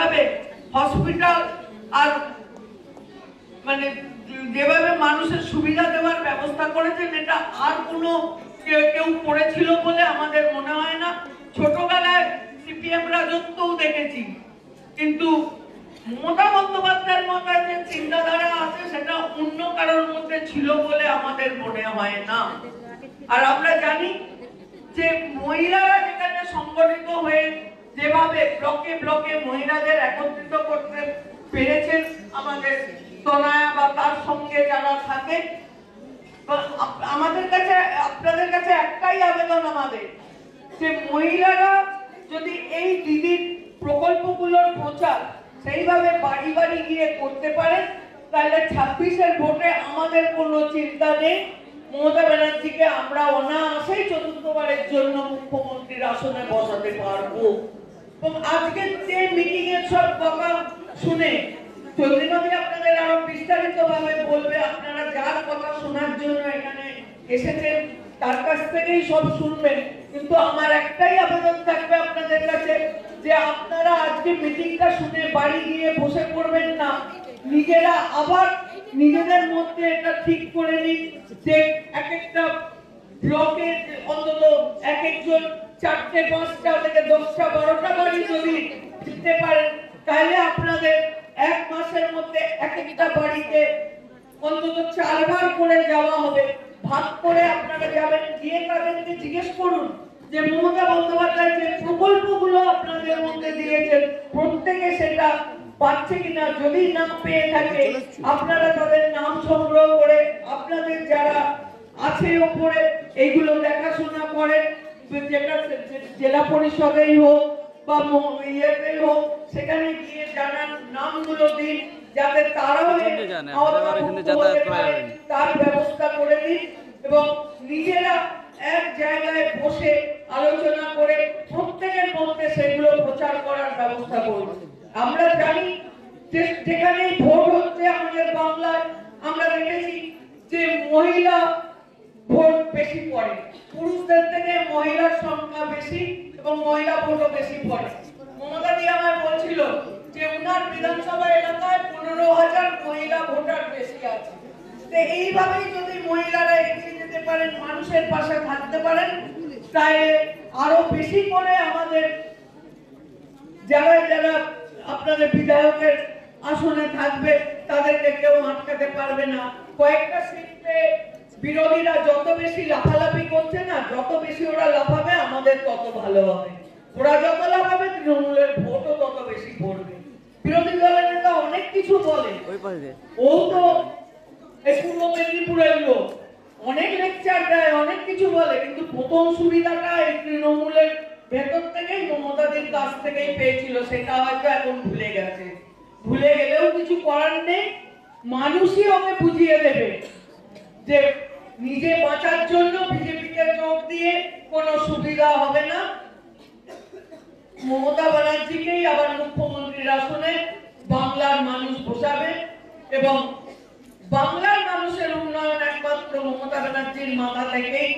যেভাবে হসপিটাল আর মানে যেভাবে মানুষের সুবিধা দেওয়ার ব্যবস্থা করেছেন, এটা আর কোনো কেউ করেছিল বলে আমাদের মনে হয় না। ছোটবেলায় সিপিএম রাজত্বও দেখেছি, কিন্তু মমতা বন্দ্যোপাধ্যায়ের মাথায় যে চিন্তাধারা আছে সেটা অন্য কারোর মধ্যে ছিল বলে আমাদের মনে হয় না। আর আমরা জানি যে মহিলারা যেখানে সংগঠিত হয়ে যেভাবে ব্লকে ব্লকে মহিলাদের একত্রিত করতে পেরেছেন আমাদের তনয়া বা তার সঙ্গে যারা থাকে, আমাদের কাছে আপনাদের কাছে একটাই আবেদন আমাদের, যে মহিলারা যদি এই দিদির প্রকল্পগুলোর প্রচার সেইভাবে বাড়ি বাড়ি গিয়ে করতে পারেন, তাহলে 26-এর ভোটে আমাদের কোনো চিন্তা নেই। মমতা ব্যানার্জিকে আমরা অনায়াসেই চতুর্থবারের জন্য মুখ্যমন্ত্রীর আসনে বসাতে পারবো। এবং আজকে যে মিটিং এর সব কথা শুনে চন্দ্রিমাদি আপনাদের আরো বিস্তারিত ভাবে বলবে। আপনারা যার কথা শোনার জন্য এখানে এসেছেন তার কাছ থেকেই সব শুনবেন, কিন্তু আমার একটাই আবেদন থাকবে আপনাদের কাছে, যে আপনারা আজকে মিটিংটা শুনে বাড়ি গিয়ে বসে পড়বেন না, নিজেরা আবার নিজেদের মধ্যে এটা ঠিক করে নিন যে এক একটা ব্লকে অন্তত এক একজন 4টে 5টা থেকে 10টা 12টা বাড়ি যদি দিতে পারেন, তাহলে আপনাদের এক মাসের মধ্যে এক একটা বাড়িতে অন্তত 4 বার করে যাওয়া হবে। ভাগ করে আপনারা যাবেন, গিয়ে তাদেরকে জিজ্ঞেস করুন যে মমতা বন্দ্যোপাধ্যায় যে প্রকল্পগুলো আপনাদের মধ্যে দিয়েছেন প্রত্যেকে সেটা পাচ্ছে কিনা। যদি না পেয়ে থাকে আপনারা তাদের নাম সংগ্রহ করে আপনাদের যারা আছে উপরে এইগুলো দেখাশোনা করেন, যেটা জেলা পরিষদেই হোক বা ইয়েতেই হোক, সেখানে গিয়ে জানান, নামগুলো দিন, যাতে তারাও তার ব্যবস্থা করে দিন এবং নিজেরা এক জায়গায় বসে আলোচনা করে প্রত্যেকের মধ্যে সেগুলো প্রচার করার ব্যবস্থা করুন। আমরা জানি যে যেখানে ভোট হচ্ছে আমাদের বাংলায়, আমরা দেখেছি যে মহিলা ভোট বেশি পড়ে, পুরুষদের থেকে মহিলার সংখ্যা বেশি এবং মহিলা ভোটও বেশি পড়ে। মমতা দি আমায় বলছিল যে উনার বিধানসভা এলাকায় 15,000 মহিলা ভোটার বেশি আছে। এইভাবেই যদি মহিলারা এগিয়ে যেতে পারেন, মানুষের পাশে থাকতে পারেন, তাই আরো বেশি করে আমাদের যারা যারা আপনাদের বিধায়কের আসনে থাকবে তাদেরকে কেউ আটকাতে পারবে না। কয়েকটা সিটে বিরোধীরা যত বেশি লাফালাফি করছে না, যত বেশি ওরা লাফাবে আমাদের তত ভালো হবে। ওরা যত লাফাবে তৃণমূলের ভোটও তত বেশি পড়বে। বিরোধী দলের নেতা অনেক কিছু বলে, ও তো এই পূর্ব মেদিনীপুরের লোক, অনেক লেকচার দেয়, অনেক কিছু বলে, কিন্তু প্রথম সুবিধাটা এই তৃণমূলের ভেতর থেকেই মমতাদের কাছ থেকেই পেয়েছিল। সেটা হয়তো এখন ভুলে গেছে। ভুলে গেলেও কিছু করার নেই, মানুষই ওকে বুঝিয়ে দেবে যে নিজে বাঁচার জন্য বিজেপিতে যোগ দিয়ে কোনো সুবিধা হবে না। মমতা ব্যানার্জিকেই আবার মুখ্যমন্ত্রীর আসনে বাংলার মানুষ বসাবে এবং বাংলার মানুষের উন্নয়ন একমাত্র মমতা ব্যানার্জির মাথা থেকেই